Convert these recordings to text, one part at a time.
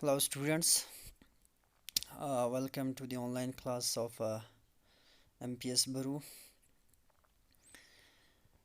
Hello, students. Welcome to the online class of MPS Baru.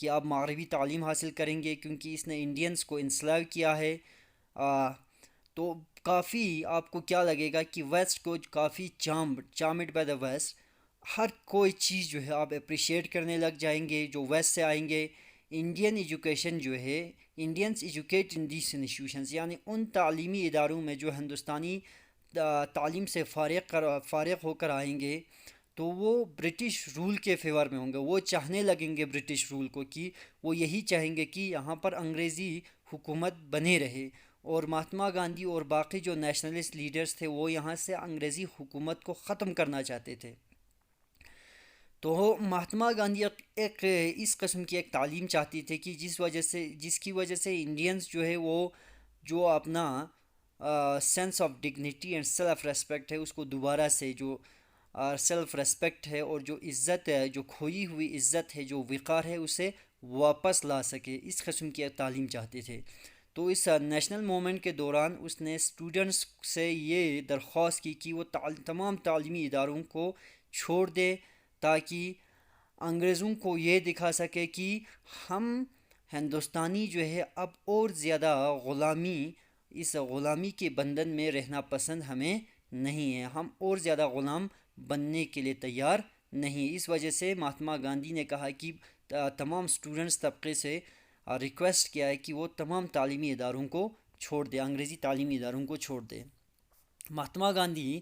کہ آپ مغربی تعلیم حاصل کریں گے، کیونکہ اس نے انڈینس کو انسلاو کیا ہے. تو کافی آپ کو کیا لگے گا کہ ویسٹ کو کافی چامڈ بائی دا ویسٹ، ہر کوئی چیز جو ہے آپ اپریشیٹ کرنے لگ جائیں گے جو ویسٹ سے آئیں گے. انڈین ایجوکیشن جو ہے، انڈینس ایجوکیٹ ان دیس انسٹیٹیوشنز، یعنی ان تعلیمی اداروں میں جو ہندوستانی تعلیم سے فارغ ہو کر آئیں گے، تو وہ برٹش رول کے فیور میں ہوں گے. وہ چاہنے لگیں گے برٹش رول کو، کہ وہ یہی چاہیں گے کہ یہاں پر انگریزی حکومت بنے رہے. اور مہاتما گاندھی اور باقی جو نیشنلسٹ لیڈرز تھے وہ یہاں سے انگریزی حکومت کو ختم کرنا چاہتے تھے. تو مہاتما گاندھی ایک اس قسم کی ایک تعلیم چاہتی تھے کہ جس کی وجہ سے انڈینس جو ہے وہ جو اپنا sense of dignity and self respect ہے اس کو دوبارہ سے، جو سیلف ریسپیکٹ ہے اور جو عزت ہے، جو کھوئی ہوئی عزت ہے، جو وقار ہے، اسے واپس لا سکے. اس قسم کی تعلیم چاہتے تھے. تو اس نیشنل موومنٹ کے دوران اس نے اسٹوڈنٹس سے یہ درخواست کی کہ وہ تمام تعلیمی اداروں کو چھوڑ دے، تاکہ انگریزوں کو یہ دکھا سکے کہ ہم ہندوستانی جو ہے اب اور زیادہ اس غلامی کے بندھن میں رہنا پسند ہمیں نہیں ہے، ہم اور زیادہ غلام بننے کے لیے تیار نہیں. اس وجہ سے مہاتما گاندھی نے کہا کہ تمام اسٹوڈنٹس طبقے سے ریکویسٹ کیا ہے کہ وہ تمام تعلیمی اداروں کو چھوڑ دے، انگریزی تعلیمی اداروں کو چھوڑ دے. مہاتما گاندھی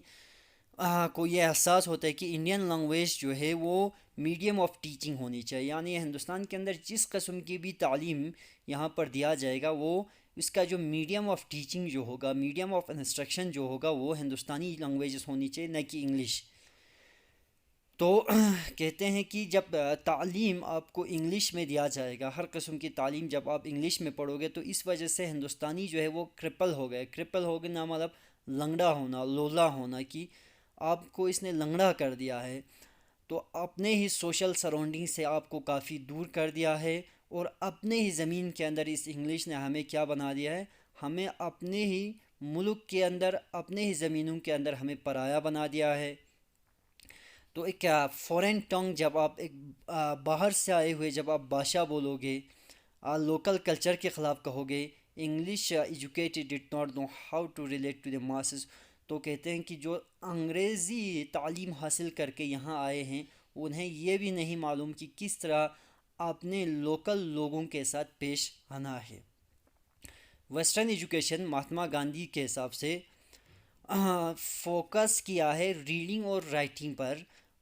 کو یہ احساس ہوتا ہے کہ انڈین لینگویج جو ہے وہ میڈیم آف ٹیچنگ ہونی چاہیے، یعنی ہندوستان کے اندر جس قسم کی بھی تعلیم یہاں پر دیا جائے گا، وہ اس کا جو میڈیم آف ٹیچنگ جو ہوگا، میڈیم آف انسٹرکشن جو ہوگا، وہ ہندوستانی لینگویجز ہونی چاہیے، نہ کہ انگلش. تو کہتے ہیں کہ جب تعلیم آپ کو انگلش میں دیا جائے گا، ہر قسم کی تعلیم جب آپ انگلش میں پڑھو گے، تو اس وجہ سے ہندوستانی جو ہے وہ کرپل ہو گئے. کرپل ہو گئے نا مطلب لنگڑا ہونا، لولا ہونا، کہ آپ کو اس نے لنگڑا کر دیا ہے. تو اپنے ہی سوشل سراؤنڈنگ سے آپ کو کافی دور کر دیا ہے، اور اپنے ہی زمین کے اندر اس انگلش نے ہمیں کیا بنا دیا ہے، ہمیں اپنے ہی ملک کے اندر، اپنے ہی زمینوں کے اندر ہمیں پرایا بنا دیا ہے. تو ایک فورن ٹنگ جب آپ ایک باہر سے آئے ہوئے جب آپ بھاشا بولو گے، لوکل کلچر کے خلاف کہو گے، English educated did not know how to relate to the masses. تو کہتے ہیں کہ جو انگریزی تعلیم حاصل کر کے یہاں آئے ہیں، انہیں یہ بھی نہیں معلوم کہ کس طرح اپنے لوکل لوگوں کے ساتھ پیش آنا ہے. ویسٹرن ایجوکیشن مہاتما گاندھی کے حساب سے فوکس کیا ہے ریڈنگ اور رائٹنگ پر،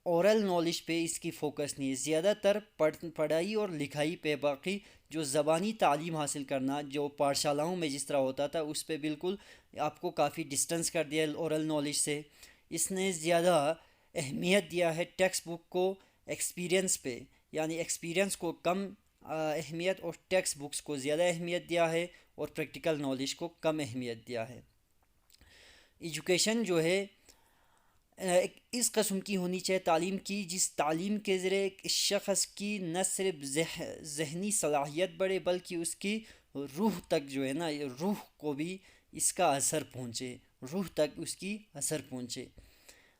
اورل نالج پہ اس کی فوکس نہیں ہے، زیادہ تر پڑھائی اور لکھائی پہ. باقی جو زبانی تعلیم حاصل کرنا جو پاٹھشالاؤں میں جس طرح ہوتا تھا، اس پہ بالکل آپ کو کافی ڈسٹنس کر دیا اورل نالج سے. اس نے زیادہ اہمیت دیا ہے ٹیکسٹ بک کو ایکسپیرینس پہ، یعنی ایکسپیرینس کو کم اہمیت اور ٹیکسٹ بکس کو زیادہ اہمیت دیا ہے، اور پریکٹیکل نالج کو کم اہمیت دیا ہے. ایجوکیشن جو ہے اس قسم کی ہونی چاہیے تعلیم کی، جس تعلیم کے ذریعے ایک شخص کی نہ صرف ذہنی صلاحیت بڑھے، بلکہ اس کی روح تک جو ہے نا، روح کو بھی اس کا اثر پہنچے، روح تک اس کی اثر پہنچے.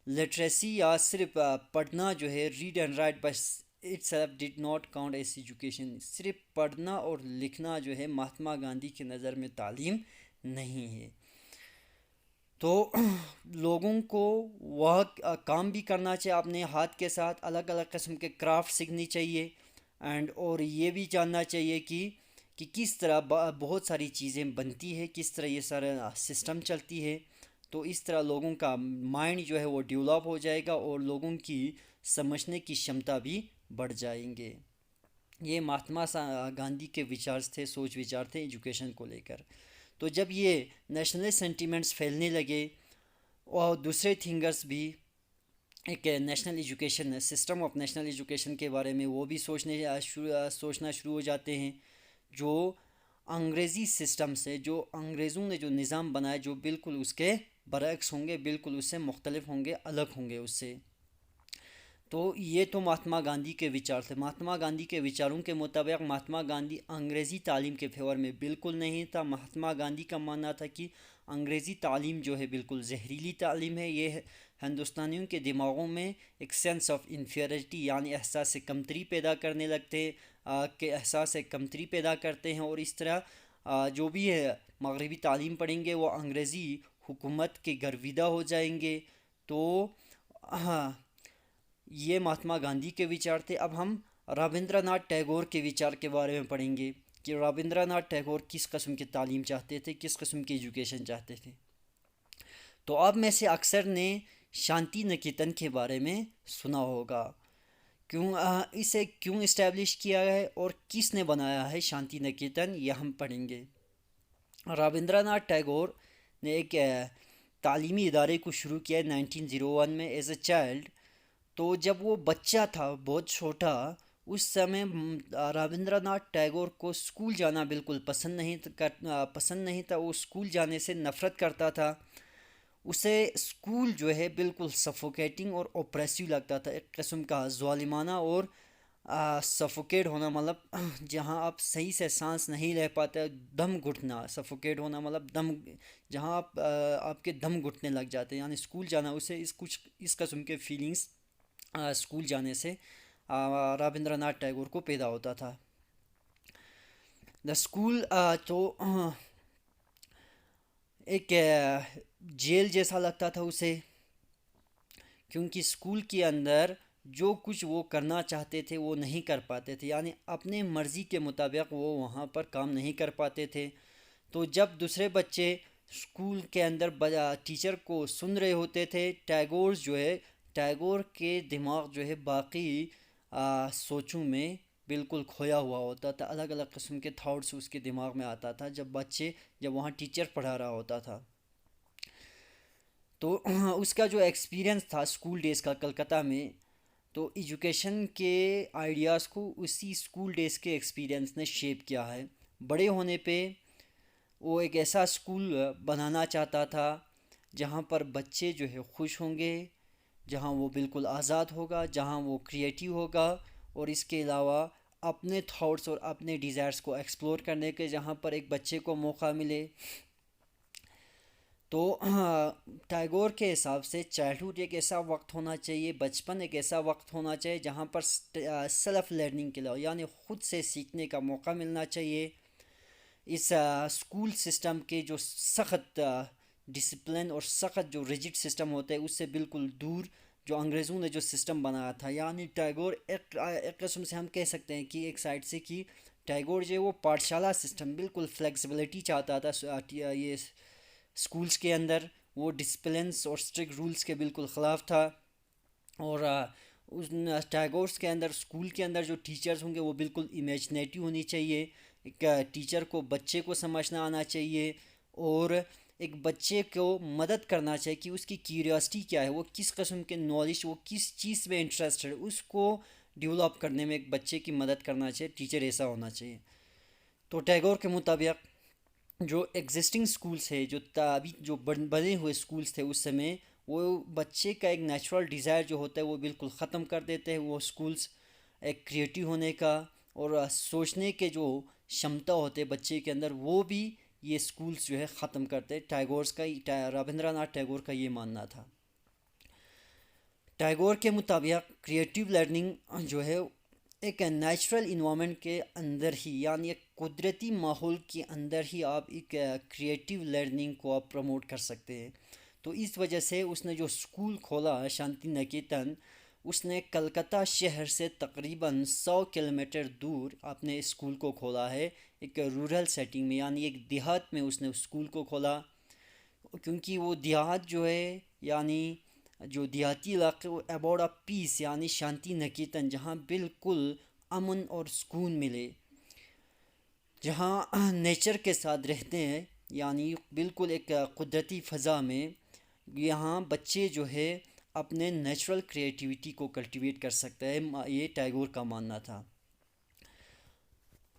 لٹریسی یا صرف پڑھنا جو ہے، ریڈ اینڈ رائٹ بس it self did not count as education. صرف پڑھنا اور لکھنا جو ہے مہاتما گاندھی کی نظر میں تعلیم نہیں ہے. تو لوگوں کو وہ کام بھی کرنا چاہیے اپنے ہاتھ کے ساتھ، الگ الگ قسم کے کرافٹ سیکھنی چاہیے، اور یہ بھی جاننا چاہیے کہ کس طرح بہت ساری چیزیں بنتی ہے، کس طرح یہ سارا سسٹم چلتی ہے. تو اس طرح لوگوں کا مائنڈ جو ہے وہ ڈیولپ ہو جائے گا، اور لوگوں کی سمجھنے کی شمتا بھی بڑھ جائیں گے. یہ مہاتما گاندھی کے وچار تھے، سوچ وچار تھے ایجوکیشن کو لے کر. تو جب یہ نیشنل سینٹیمنٹس پھیلنے لگے، اور دوسرے تھنگرس بھی ایک national education system of national education کے بارے میں وہ بھی سوچنا شروع ہو جاتے ہیں، جو انگریزی سسٹم سے، جو انگریزوں نے جو نظام بنایا، جو بالکل اس کے برعکس ہوں گے، بالکل اس سے مختلف ہوں گے، الگ ہوں گے اس سے. تو یہ تو مہاتما گاندھی کے وچار تھے. مہاتما گاندھی کے وچاروں کے مطابق مہاتما گاندھی انگریزی تعلیم کے فیور میں بالکل نہیں تھا. مہاتما گاندھی کا ماننا تھا کہ انگریزی تعلیم جو ہے بالکل زہریلی تعلیم ہے، یہ ہندوستانیوں کے دماغوں میں ایک سینس آف انفیریٹی، یعنی احساس کمتری پیدا کرنے لگتے. کے احساس کمتری پیدا کرتے ہیں، اور اس طرح جو بھی ہے مغربی تعلیم پڑھیں گے وہ انگریزی حکومت کے گرویدہ ہو جائیں گے۔ تو ہاں، یہ مہاتما گاندھی کے وچار تھے۔ اب ہم رابندر ناتھ ٹیگور کے وچار کے بارے میں پڑھیں گے کہ رابندر ناتھ ٹیگور کس قسم کی تعلیم چاہتے تھے، کس قسم کی ایجوکیشن چاہتے تھے۔ تو آپ میں سے اکثر نے شانتی نکیتن کے بارے میں سنا ہوگا۔ اسے کیوں اسٹیبلش کیا ہے اور کس نے بنایا ہے شانتی نکیتن، یہ ہم پڑھیں گے۔ رابندر ناتھ ٹیگور نے ایک تعلیمی ادارے کو شروع کیا 1901 میں ایز اے چائلڈ۔ تو جب وہ بچہ تھا بہت چھوٹا، اس سمے رابندر ناتھ ٹیگور کو اسکول جانا بالکل پسند نہیں تھا۔ وہ اسکول جانے سے نفرت کرتا تھا۔ اسے اسکول جو ہے بالکل سفوکیٹنگ اور اوپریسو لگتا تھا، ایک قسم کا ظالمانہ اور سفوکیٹ ہونا، مطلب جہاں آپ صحیح سے سانس نہیں لے پاتے، دم گھٹنا، سفوکیٹ ہونا مطلب دم، جہاں آپ کے دم گھٹنے لگ جاتے ہیں، یعنی اسکول جانا اسے اس قسم کے فیلنگس اسکول جانے سے رابندر ناتھ ٹیگور کو پیدا ہوتا تھا۔ دا اسکول تو ایک جیل جیسا لگتا تھا اسے، کیونکہ اسکول کے اندر جو کچھ وہ کرنا چاہتے تھے وہ نہیں کر پاتے تھے، یعنی اپنے مرضی کے مطابق وہ وہاں پر کام نہیں کر پاتے تھے۔ تو جب دوسرے بچے اسکول کے اندر ٹیچر کو سن رہے ہوتے تھے، ٹیگور کے دماغ جو ہے باقی سوچوں میں بالکل کھویا ہوا ہوتا تھا، الگ الگ قسم کے تھاٹس اس کے دماغ میں آتا تھا جب وہاں ٹیچر پڑھا رہا ہوتا تھا۔ تو اس کا جو ایکسپیرینس تھا اسکول ڈیز کا کلکتہ میں، تو ایجوکیشن کے آئیڈیاز کو اسی اسکول ڈیز کے ایکسپیرینس نے شیپ کیا ہے۔ بڑے ہونے پہ وہ ایک ایسا اسکول بنانا چاہتا تھا جہاں پر بچے جو ہے خوش ہوں گے، جہاں وہ بالکل آزاد ہوگا، جہاں وہ کریٹیو ہوگا، اور اس کے علاوہ اپنے تھاٹس اور اپنے ڈیزائرس کو ایکسپلور کرنے کے جہاں پر ایک بچے کو موقع ملے۔ تو ٹیگور کے حساب سے چائلڈہڈ ایک ایسا وقت ہونا چاہیے، بچپن ایک ایسا وقت ہونا چاہیے جہاں پر سیلف لرننگ کے لیے، یعنی خود سے سیکھنے کا موقع ملنا چاہیے۔ اس اسکول سسٹم کے جو سخت ڈسپلن اور سخت جو ریجڈ سسٹم ہوتا ہے اس سے بالکل دور جو انگریزوں نے جو سسٹم بنایا تھا، یعنی ٹیگور ایک قسم سے ہم کہہ سکتے ہیں کہ ایک سائڈ سے کہ ٹیگور جو ہے وہ پاٹھشالہ سسٹم، بالکل فلیکسیبلٹی چاہتا تھا یہ اسکولس کے اندر، وہ ڈسپلنس اور اسٹرکٹ رولس کے بالکل خلاف تھا۔ اور ان ٹیگورس کے اندر اسکول کے اندر جو ٹیچرز ہوں گے وہ بالکل امیجنیٹو ہونی چاہیے، ایک ٹیچر کو بچے کو سمجھنا آنا چاہیے، اور ایک بچے کو مدد کرنا چاہیے کہ اس کی کیوریاسٹی کیا ہے، وہ کس قسم کے نالج، وہ کس چیز میں انٹرسٹڈ ہے، اس کو ڈیولپ کرنے میں ایک بچے کی مدد کرنا چاہیے، ٹیچر ایسا ہونا چاہیے۔ تو ٹیگور کے مطابق جو ایگزسٹنگ سکولز ہے، جو بنے ہوئے سکولز تھے اس سمے، وہ بچے کا ایک نیچرل ڈیزائر جو ہوتا ہے وہ بالکل ختم کر دیتے ہیں۔ وہ سکولز ایک کریٹیو ہونے کا اور سوچنے کے جو شمتا ہوتے بچے کے اندر، وہ بھی یہ سکولز جو ہے ختم کرتے۔ رابندر ناتھ ٹیگور کا یہ ماننا تھا۔ ٹیگور کے مطابق کریٹیو لرننگ جو ہے ایک نیچرل انوائرمنٹ کے اندر ہی، یعنی ایک قدرتی ماحول کے اندر ہی آپ ایک کریٹیو لرننگ کو آپ پروموٹ کر سکتے ہیں۔ تو اس وجہ سے اس نے جو اسکول کھولا شانتی نکیتن، اس نے کلکتہ شہر سے تقریباً 100 کلومیٹر دور اپنے اسکول کو کھولا ہے، ایک رورل سیٹنگ میں، یعنی ایک دیہات میں اس نے اسکول کو کھولا، کیونکہ وہ دیہات جو ہے، یعنی جو دیہاتی علاقے، وہ اباؤٹ اے پیس، یعنی شانتی نکیتن، جہاں بالکل امن اور سکون ملے، جہاں نیچر کے ساتھ رہتے ہیں، یعنی بالکل ایک قدرتی فضا میں، یہاں بچے جو ہے اپنے نیچرل کریٹیوٹی کو کلٹیویٹ کر سکتا ہے، یہ ٹیگور کا ماننا تھا۔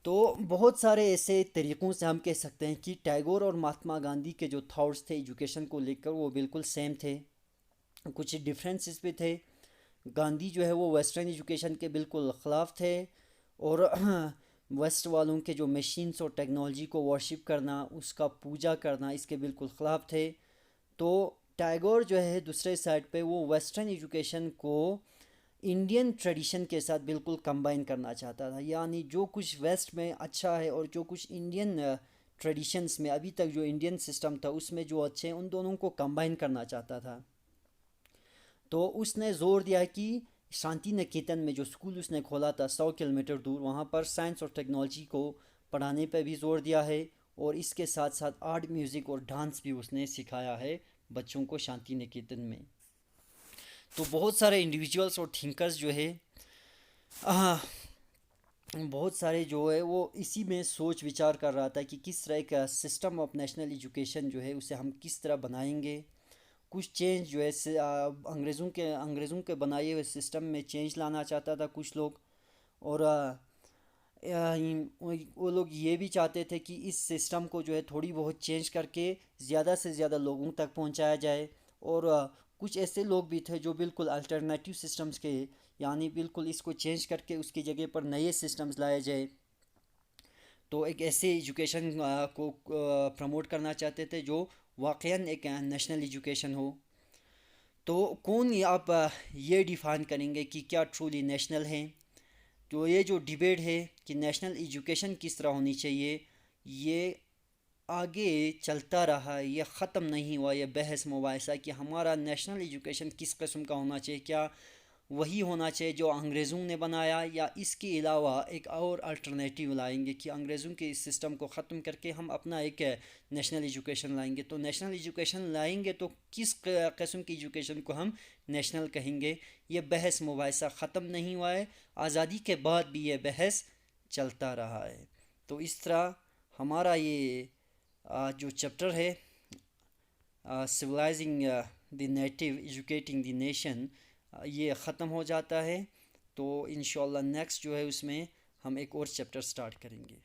تو بہت سارے ایسے طریقوں سے ہم کہہ سکتے ہیں کہ ٹیگور اور مہاتما گاندھی کے جو تھاٹس تھے ایجوکیشن کو لے کر وہ بالکل سیم تھے، کچھ ڈفرینسز بھی تھے۔ گاندھی جو ہے وہ ویسٹرن ایجوکیشن کے بالکل خلاف تھے، اور ویسٹ والوں کے جو مشینس اور ٹیکنالوجی کو ورشپ کرنا، اس کا پوجا کرنا، اس کے بالکل خلاف تھے۔ تو ٹیگور جو ہے دوسرے سائڈ پہ وہ ویسٹرن ایجوکیشن کو انڈین ٹریڈیشن کے ساتھ بالکل کمبائن کرنا چاہتا تھا. یعنی جو کچھ ویسٹ میں اچھا ہے اور جو کچھ انڈین ٹریڈیشنس میں ابھی تک جو انڈین سسٹم تھا اس میں جو اچھے ہیں ان دونوں کو کمبائن کرنا چاہتا تھا. تو اس نے زور دیا کہ شانتی نکیتن میں جو اسکول اس نے کھولا تھا 100 کلومیٹر دور، وہاں پر سائنس اور ٹیکنالوجی کو پڑھانے پہ بھی زور دیا ہے، اور اس کے ساتھ ساتھ آرٹ، میوزک اور ڈانس بھی اس نے سکھایا ہے بچوں کو شانتی نکیتن میں. تو بہت سارے انڈیویجولس اور تھنکرز جو ہے بہت سارے جو ہے وہ اسی میں سوچ وچار کر رہا تھا کہ کس طرح کا سسٹم آف نیشنل ایجوکیشن جو ہے اسے ہم کس طرح بنائیں گے. کچھ چینج جو ہے انگریزوں کے بنائے ہوئے سسٹم میں چینج لانا چاہتا تھا کچھ لوگ. اور وہ لوگ یہ بھی چاہتے تھے کہ اس سسٹم کو جو ہے تھوڑی بہت چینج کر کے زیادہ سے زیادہ لوگوں تک پہنچایا جائے. اور کچھ ایسے لوگ بھی تھے جو بالکل الٹرنیٹیو سسٹمز کے، یعنی بالکل اس کو چینج کر کے اس کی جگہ پر نئے سسٹمز لائے جائے. تو ایک ایسے ایجوکیشن کو پروموٹ کرنا چاہتے تھے جو واقعاً ایک نیشنل ایجوکیشن ہو. تو کون آپ یہ ڈیفائن کریں گے کہ کیا ٹرولی نیشنل ہیں؟ تو یہ جو ڈیبیٹ ہے کہ نیشنل ایجوکیشن کس طرح ہونی چاہیے، یہ آگے چلتا رہا، یہ ختم نہیں ہوا. یہ بحث مباحثہ کہ ہمارا نیشنل ایجوکیشن کس قسم کا ہونا چاہیے، کیا وہی ہونا چاہیے جو انگریزوں نے بنایا، یا اس کے علاوہ ایک اور الٹرنیٹیو لائیں گے کہ انگریزوں کے اس سسٹم کو ختم کر کے ہم اپنا ایک نیشنل ایجوکیشن لائیں گے. تو نیشنل ایجوکیشن لائیں گے تو کس قسم کی ایجوکیشن کو ہم نیشنل کہیں گے؟ یہ بحث مباحثہ ختم نہیں ہوا ہے، آزادی کے بعد بھی یہ بحث چلتا رہا ہے. تو اس طرح ہمارا یہ جو چیپٹر ہے سویلائزنگ دی نیٹو ایجوکیٹنگ دی نیشن، یہ ختم ہو جاتا ہے. تو انشاءاللہ نیکسٹ جو ہے اس میں ہم ایک اور چیپٹر سٹارٹ کریں گے.